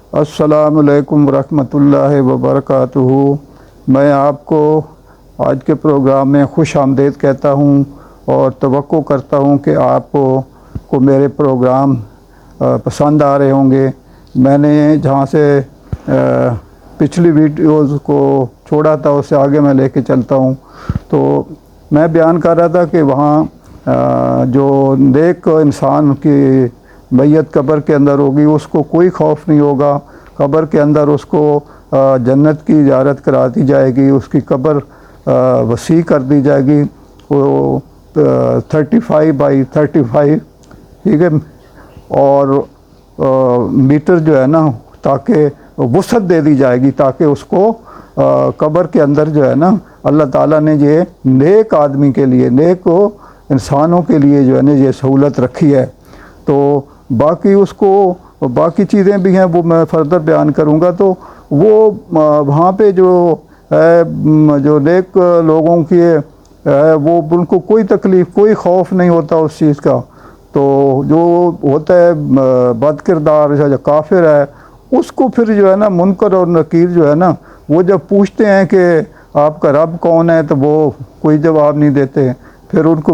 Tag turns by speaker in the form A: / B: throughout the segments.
A: अस्सलामुअलैकुम वरहमतुल्लाहि वबरकातुहू। मैं आपको आज के प्रोग्राम में खुश आमदीद कहता हूँ और तवक्को करता हूँ कि आपको मेरे प्रोग्राम पसंद आ रहे होंगे। मैंने जहाँ से पिछली वीडियोज़ को छोड़ा था उससे आगे मैं लेके चलता हूँ। तो मैं बयान कर रहा था कि वहाँ जो नेक इंसान की मैयत कब्र के अंदर होगी उसको कोई खौफ नहीं होगा। कब्र के अंदर उसको जन्नत की इजारत करा दी जाएगी, उसकी कब्र वसी कर दी जाएगी। वो 35 बाई 35, ठीक है, और मीटर जो है ना, ताकि वसअत दे दी जाएगी ताकि उसको कब्र के अंदर जो है ना, अल्लाह ताला ने ये नेक आदमी के लिए, नेक इंसानों के लिए जो है ना ये सहूलत रखी है। तो बाकी उसको बाकी चीज़ें भी हैं, वो मैं फर्दर बयान करूँगा। तो वो वहाँ पे जो है, जो नेक लोगों की है वो उनको कोई तकलीफ़, कोई खौफ नहीं होता उस चीज़ का। तो जो होता है बद किरदार जो काफिर है, उसको फिर जो है ना मुनकर और नकीर जो है ना, वो जब पूछते हैं कि आपका रब कौन है, तो वो कोई जवाब नहीं देते। फिर उनको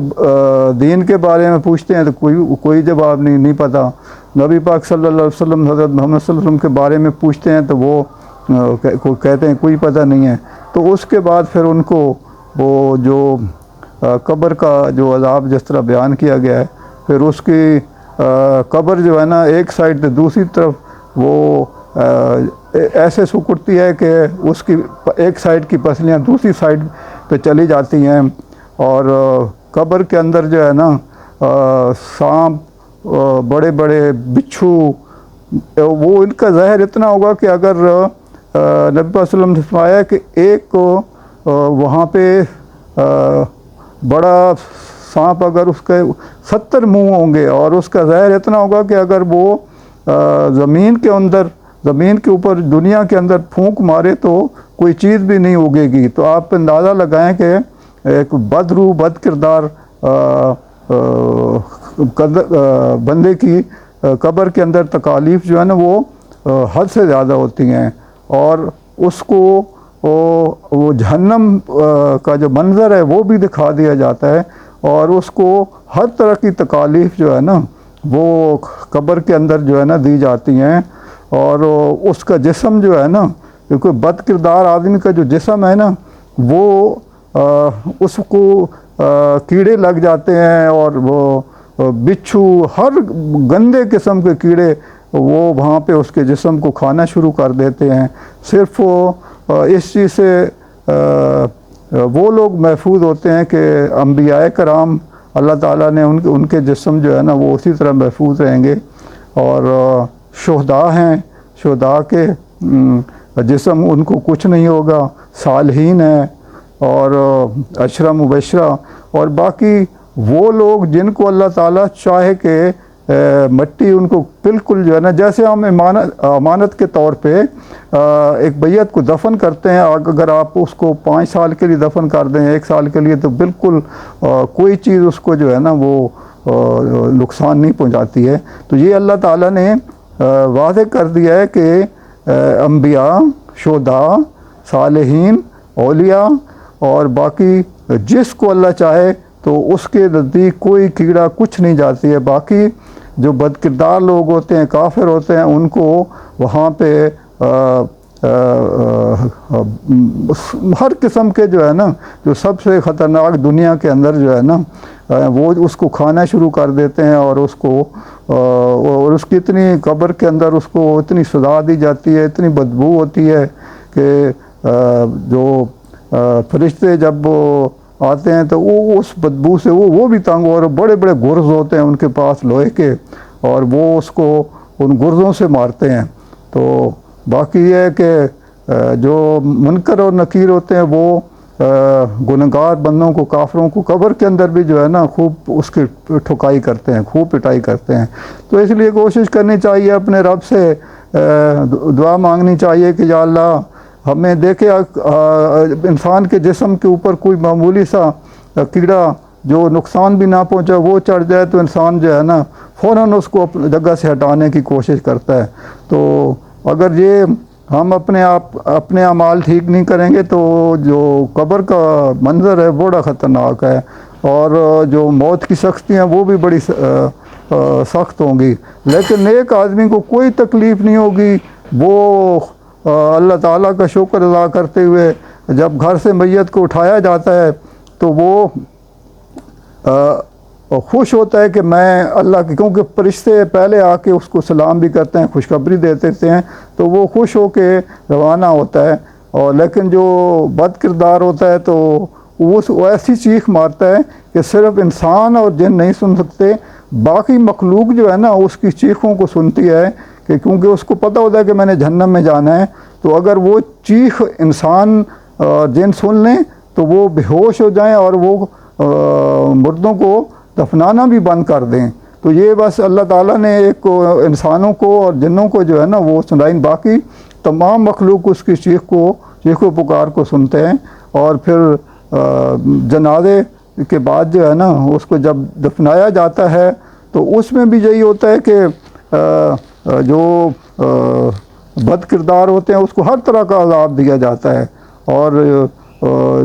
A: दीन के बारे में पूछते हैं तो कोई जवाब नहीं पता। नबी पाक सल्लल्लाहु अलैहि वसल्लम, हज़रत मोहम्मद सल्लल्लाहु अलैहि वसल्लम के बारे में पूछते हैं तो वो कहते हैं कोई पता नहीं है। तो उसके बाद फिर उनको वो जो कब्र का जो अज़ाब जिस तरह बयान किया गया है, फिर उसकी कब्र जो है ना एक साइड से दूसरी तरफ वो ऐसे सुकुड़ती है कि उसकी एक साइड की पसलियाँ दूसरी साइड पे चली जाती हैं। और कब्र के अंदर जो है ना सांप, बड़े बड़े बिच्छू, वो इनका ज़हर इतना होगा कि अगर नबी पाक सल्लल्लाहु अलैहि वसल्लम ने फरमाया कि एक वहाँ पे बड़ा सांप, अगर उसके 70 मुंह होंगे और उसका ज़हर इतना होगा कि अगर वो ज़मीन के अंदर, ज़मीन के ऊपर, दुनिया के अंदर फूंक मारे तो कोई चीज़ भी नहीं उगेगी। तो आप अंदाज़ा लगाएं कि एक बदरू, बद किरदार बंदे की कब्र के अंदर तकालीफ़ जो है ना वो हद से ज़्यादा होती हैं। और उसको वो जहन्नम का जो मंज़र है वो भी दिखा दिया जाता है। और उसको हर तरह की तकालीफ़ जो है ना वो कब्र के अंदर जो है ना दी जाती हैं। और उसका जिस्म जो है ना, क्योंकि बद किरदार आदमी का जो जिस्म है ना वो उसको कीड़े लग जाते हैं, और वो बिच्छू, हर गंदे किस्म के कीड़े वो वहाँ पे उसके जिस्म को खाना शुरू कर देते हैं। सिर्फ वो इस चीज़ से वो लोग महफूज होते हैं कि अंबियाए कराम, अल्लाह ताला ने उनके जिस्म जो है ना वो उसी तरह महफूज रहेंगे। और शुहदा हैं, शुहदा के जिस्म उनको कुछ नहीं होगा। सालहीन है और अशरा मुबशरा, और बाकी वो लोग जिनको अल्लाह ताला चाहे कि मट्टी उनको बिल्कुल जो है ना, जैसे हम अमानत के तौर पे एक मैयत को दफन करते हैं, अगर आप उसको 5 साल के लिए दफन कर दें, 1 साल के लिए, तो बिल्कुल कोई चीज़ उसको जो है ना वो नुकसान नहीं पहुंचाती है। तो ये अल्लाह ताला ने वाज़ेह कर दिया है कि अंबिया, शुहदा, सालेहीन, औलिया और बाकी जिसको अल्लाह चाहे तो उसके नज़दीक कोई कीड़ा कुछ नहीं जाती है। बाकी जो बदकिरदार लोग होते हैं, काफिर होते हैं, उनको वहाँ पे हर किस्म के जो है ना, जो सबसे ख़तरनाक दुनिया के अंदर जो है ना, वो उसको खाना शुरू कर देते हैं। और उसको और उसकी इतनी कब्र के अंदर उसको इतनी सज़ा दी जाती है, इतनी बदबू होती है कि जो फरिश्ते जब वो आते हैं तो वो उस बदबू से वो भी तंग, और बड़े बड़े गुर्ज़ होते हैं उनके पास लोहे के, और वो उसको उन गुर्ज़ों से मारते हैं। तो बाकी ये है कि जो मुनकर और नकीर होते हैं वो गुनहगार बंदों को, काफिरों को कब्र के अंदर भी जो है ना खूब उसकी ठुकाई करते हैं, खूब पिटाई करते हैं। तो इसलिए कोशिश करनी चाहिए, अपने रब से दुआ मांगनी चाहिए कि या अल्लाह हमें देखे इंसान के जिस्म के ऊपर कोई मामूली सा कीड़ा जो नुकसान भी ना पहुंचा वो चढ़ जाए, तो इंसान जो है ना फ़ौरन उसको अपनी जगह से हटाने की कोशिश करता है। तो अगर ये हम अपने अमाल ठीक नहीं करेंगे तो जो कब्र का मंज़र है बड़ा ख़तरनाक है, और जो मौत की सख्ती हैं वो भी बड़ी सख्त होंगी। लेकिन नेक आदमी को कोई तकलीफ़ नहीं होगी, वो अल्लाह ताला का शुक्र अदा करते हुए जब घर से मैयत को उठाया जाता है तो वो खुश होता है कि मैं अल्लाह के, क्योंकि फरिश्ते पहले आके उसको सलाम भी करते हैं, खुशखबरी दे देते हैं, तो वो खुश हो के रवाना होता है। और लेकिन जो बद किरदार होता है तो वो ऐसी चीख मारता है कि सिर्फ इंसान और जिन नहीं सुन सकते, बाकी मखलूक जो है ना उसकी चीखों को सुनती है, कि क्योंकि उसको पता होता है कि मैंने जहन्नम में जाना है। तो अगर वो चीख इंसान और जिन सुन लें तो वो बेहोश हो जाएं और वो मुर्दों को दफनाना भी बंद कर दें। तो ये बस अल्लाह ताला ने एक इंसानों को और जिन्नों को जो है ना वो सुनाई, बाकी तमाम मखलूक उसकी चीख पुकार को सुनते हैं। और फिर जनाजे के बाद जो है ना उसको जब दफनाया जाता है तो उसमें भी यही होता है कि जो बद किरदार होते हैं उसको हर तरह का अज़ाब दिया जाता है, और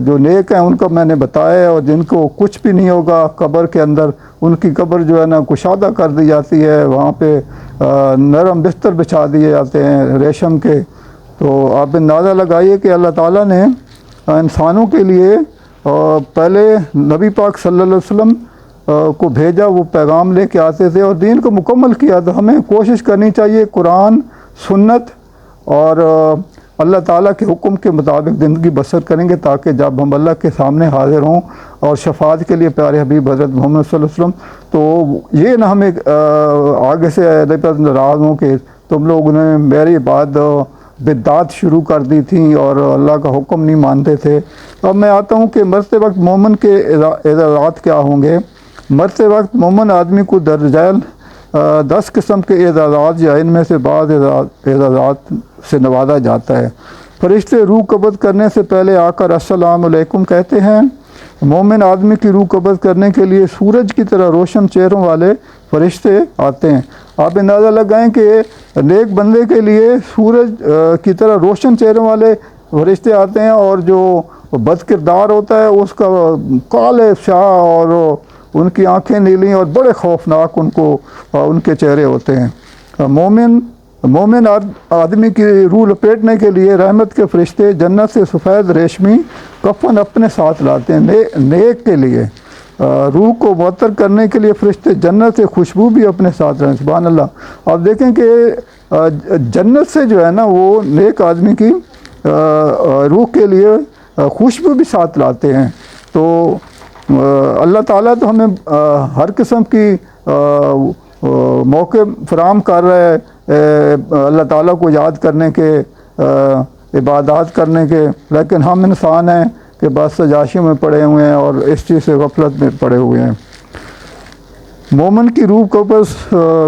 A: जो नेक हैं उनका मैंने बताया, और जिनको कुछ भी नहीं होगा कब्र के अंदर, उनकी कब्र जो है ना कुशादा कर दी जाती है, वहाँ पे नरम बिस्तर बिछा दिए जाते हैं रेशम के। तो आप अंदाज़ा लगाइए कि अल्लाह ताला ने इंसानों के लिए पहले नबी पाक सल्लल्लाहु अलैहि वसल्लम को भेजा, वो पैगाम लेके आते थे और दीन को मुकम्मल किया। तो हमें कोशिश करनी चाहिए कुरान सुन्नत और अल्लाह ताला के हुक्म के मुताबिक ज़िंदगी बसर करेंगे, ताकि जब हम अल्लाह के सामने हाजिर हों और शफात के लिए प्यारे हबीब हज़रत मोहम्मद सल्लल्लाहु अलैहि वसल्लम, तो ये ना हमें आगे से नाराज़ हों कि तुम लोगों ने मेरी बात बिद्दात शुरू कर दी थी और अल्लाह का हुक्म नहीं मानते थे। अब मैं आता हूँ कि मरते वक्त मोमिन के एजाज़ात क्या होंगे। मरते वक्त मोमिन आदमी को दर्जाल 10 किस्म के एजाज़ात या इनमें से बाद एजाज़ात से नवाजा जाता है। फरिश्ते रूह कब्ज़ करने से पहले आकर अस्सलाम अलैकुम कहते हैं। मोमिन आदमी की रूह कब्ज़ करने के लिए सूरज की तरह रोशन चेहरों वाले फरिश्ते आते हैं। आप अंदाज़ा लगाएं कि नेक बंदे के लिए सूरज की तरह रोशन चेहरों वाले फरिश्ते आते हैं, और जो बद किरदार होता है उसका काले स्याह और उनकी आंखें नीली और बड़े खौफनाक उनके चेहरे होते हैं। मोमिन आदमी की रूह लपेटने के लिए रहमत के फरिश्ते जन्नत से सफ़ेद रेशमी कफन अपने साथ लाते हैं। नेक के लिए रूह को मुअत्तर करने के लिए फरिश्ते जन्नत से खुशबू भी अपने साथ रहे। सुभान अल्लाह। आप देखें कि जन्नत से जो है ना वो नेक आदमी की रूह के लिए खुशबू भी साथ लाते हैं। तो अल्लाह ताला तो हमें हर किस्म की मौके फराम कर रहा है अल्लाह ताला को याद करने के, इबादत करने के, लेकिन हम इंसान हैं कि बस सजाशी में पड़े हुए हैं और इस चीज़ से गफलत में पड़े हुए हैं। मोमिन की रूह कब्ज़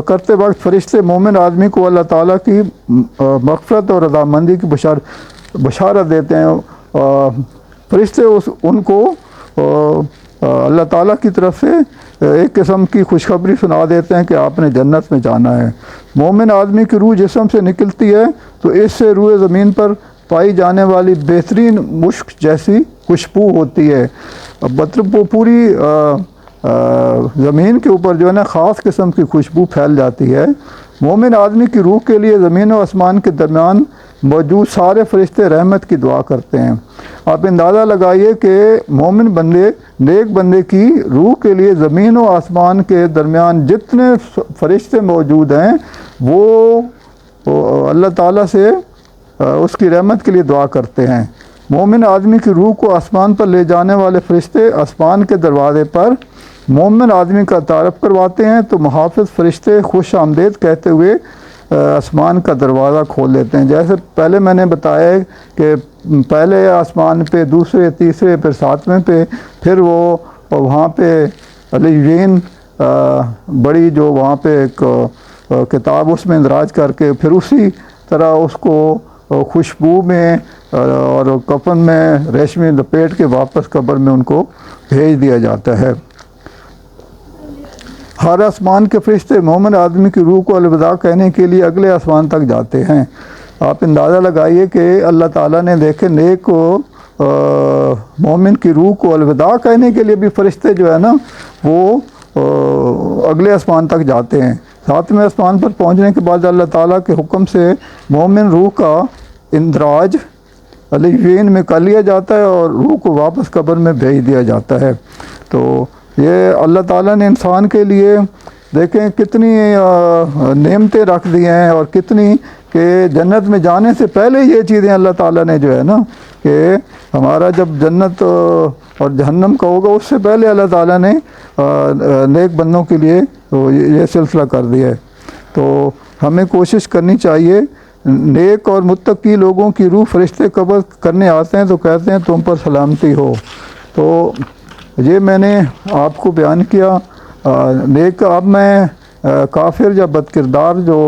A: करते वक्त फरिश्ते मोमिन आदमी को अल्लाह ताला की मग़फ़िरत और रज़ामंदी की बशारत देते हैं। फरिश्ते उनको अल्लाह ताला की तरफ से एक किस्म की खुशखबरी सुना देते हैं कि आपने जन्नत में जाना है। मोमिन आदमी की रूह जिस्म से निकलती है तो इससे रूह ज़मीन पर पाई जाने वाली बेहतरीन मुश्क जैसी खुशबू होती है। मतलब वो पूरी ज़मीन के ऊपर जो है ना ख़ास किस्म की खुशबू फैल जाती है। मोमिन आदमी की रूह के लिए ज़मीन और आसमान के दरमियान मौजूद सारे फरिश्ते रहमत की दुआ करते हैं। आप अंदाज़ा लगाइए कि मोमिन बंदे नेक बंदे की रूह के लिए ज़मीन और आसमान के दरमियान जितने फरिश्ते मौजूद हैं वो अल्लाह ताला से उसकी रहमत के लिए दुआ करते हैं। मोमिन आदमी की रूह को आसमान पर ले जाने वाले फरिश्ते आसमान के दरवाज़े पर मोमिन आदमी का तारफ़ करवाते हैं तो मुहाफ़िज़ फरिश्ते खुश आमदेद कहते हुए आसमान का दरवाज़ा खोल देते हैं। जैसे पहले मैंने बताया कि पहले आसमान पे, दूसरे, तीसरे, फिर 7वें पे, फिर वो वहाँ पे अलीन बड़ी जो वहाँ पे एक किताब उसमें इंदराज करके फिर उसी तरह उसको खुशबू में और कफन में रेशमी लपेट के वापस कब्र में उनको भेज दिया जाता है। हर आसमान के फरिश्ते मोमिन आदमी की रूह को अलविदा कहने के लिए अगले आसमान तक जाते हैं। आप अंदाज़ा लगाइए कि अल्लाह ताला ने देखे नेक मोमिन की रूह को अलविदा कहने के लिए भी फरिश्ते जो है ना वो अगले आसमान तक जाते हैं। 7वें आसमान पर पहुंचने के बाद अल्लाह ताला के हुक्म से मोमिन रूह का इंदराज अलीवीन में कर लिया जाता है और रूह को वापस कब्र में भेज दिया जाता है। तो ये अल्लाह ताला ने इंसान के लिए देखें कितनी नेमतें रख दी हैं और कितनी कि जन्नत में जाने से पहले ये चीज़ें अल्लाह ताला ने जो है ना कि हमारा जब जन्नत और जहन्नम का होगा उससे पहले अल्लाह ताला ने नेक बंदों के लिए तो ये सिलसिला कर दिया है। तो हमें कोशिश करनी चाहिए, नेक और मुत्तकी लोगों की रूह फरिश्ते कब्ज़ करने आते हैं तो कहते हैं तुम पर सलामती हो। तो ये मैंने आपको बयान किया। नेक अब मैं काफिर या बदकिरदार जो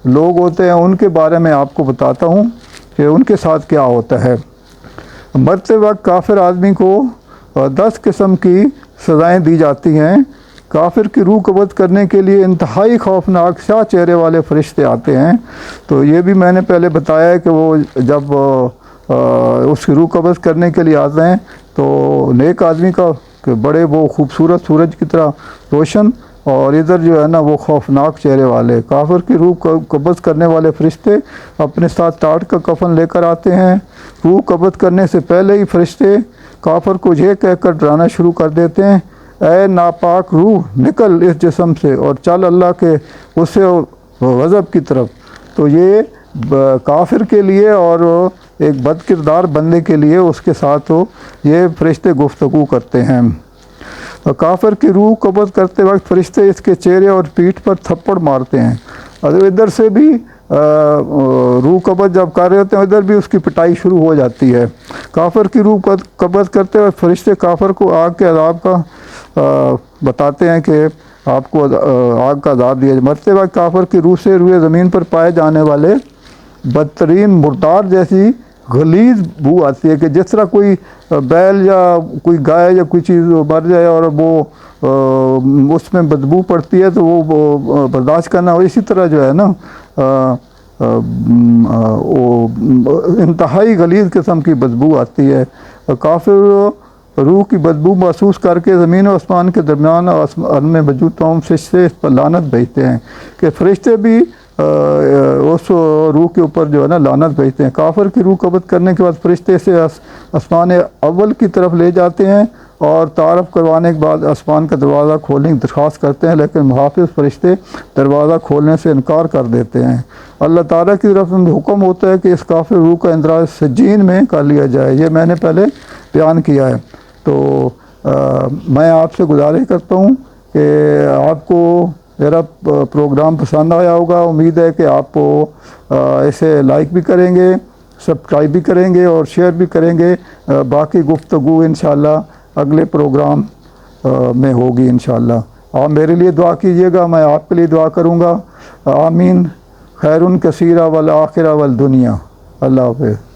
A: लोग होते हैं उनके बारे में आपको बताता हूँ कि उनके साथ क्या होता है। मरते वक्त काफिर आदमी को 10 किस्म की सज़ाएँ दी जाती हैं। काफिर की रूह कब्ज़ करने के लिए इंतहाई खौफनाक शाह चेहरे वाले फरिश्ते आते हैं। तो ये भी मैंने पहले बताया है कि वो जब उसकी रूह कब्ज़ करने के लिए आते हैं तो नेक आदमी का बड़े वो खूबसूरत सूरज की तरह रोशन और इधर जो है ना वो खौफनाक चेहरे वाले। काफिर की रूह कब्ज़ करने वाले फरिश्ते अपने साथ टाट का कफन लेकर आते हैं। रूह कब्ज़ करने से पहले ही फरिश्ते काफिर को ये कहकर डराना शुरू कर देते हैं, ऐ नापाक रूह निकल इस जिस्म से और चल अल्लाह के उससे गज़ब की तरफ। तो ये काफिर के लिए और एक बदकिरदार बंदे के लिए उसके साथ ये फरिश्ते गुफ्तगू करते हैं। काफिर की रूह कब्ज़ करते वक्त फरिश्ते इसके चेहरे और पीठ पर थप्पड़ मारते हैं। और इधर से भी रूह कब्ज़ जब कर रहे होते हैं इधर भी उसकी पिटाई शुरू हो जाती है। काफिर की रूह कब्ज़ करते वक्त फरिश्ते काफिर को आग के अज़ाब का बताते हैं कि आपको आग का अज़ाब दिया। मरते वक्त काफिर की रूह से रूए ज़मीन पर पाए जाने वाले बदतरीन मुर्दार जैसी गलीज़ बू आती है कि जिस तरह कोई बैल या कोई गाय या कोई चीज़ मर जाए और वो उसमें बदबू पड़ती है तो वो बर्दाश्त करना हो, इसी तरह जो है ना वो इंतहाई गलीज़ किस्म की बदबू आती है। काफिर रूह की बदबू महसूस करके ज़मीन और आसमान के दरमियान आसमान में मौजूद तमाम फरिश्ते इस पर लानत भेजते हैं कि फरिश्ते भी उस रूह के ऊपर जो है ना लानत भेजते हैं। काफिर की रूह कब्ज़ करने के बाद फरिश्ते इसे आसमान अव्वल की तरफ ले जाते हैं और तारफ़ करवाने के बाद आसमान का दरवाज़ा खोलने की दरख्वास्त करते हैं, लेकिन मुहाफ़िज़ फरिश्ते दरवाज़ा खोलने से इनकार कर देते हैं। अल्लाह ताला की तरफ से हुक्म होता है कि इस काफिर रूह का इंदराज सज्जीन में कर लिया जाए। ये मैंने पहले बयान किया है। तो मैं आपसे गुजारिश करता हूँ कि आपको मेरा प्रोग्राम पसंद आया होगा। उम्मीद है कि आप इसे लाइक भी करेंगे, सब्सक्राइब भी करेंगे और शेयर भी करेंगे। बाकी गुफ्तगू इंशाअल्लाह अगले प्रोग्राम में होगी इंशाअल्लाह। आप मेरे लिए दुआ कीजिएगा, मैं आपके लिए दुआ करूँगा। आमीन। खैरुन कसीरा वल आखिरा वल दुनिया। अल्लाह हाफ़िज़।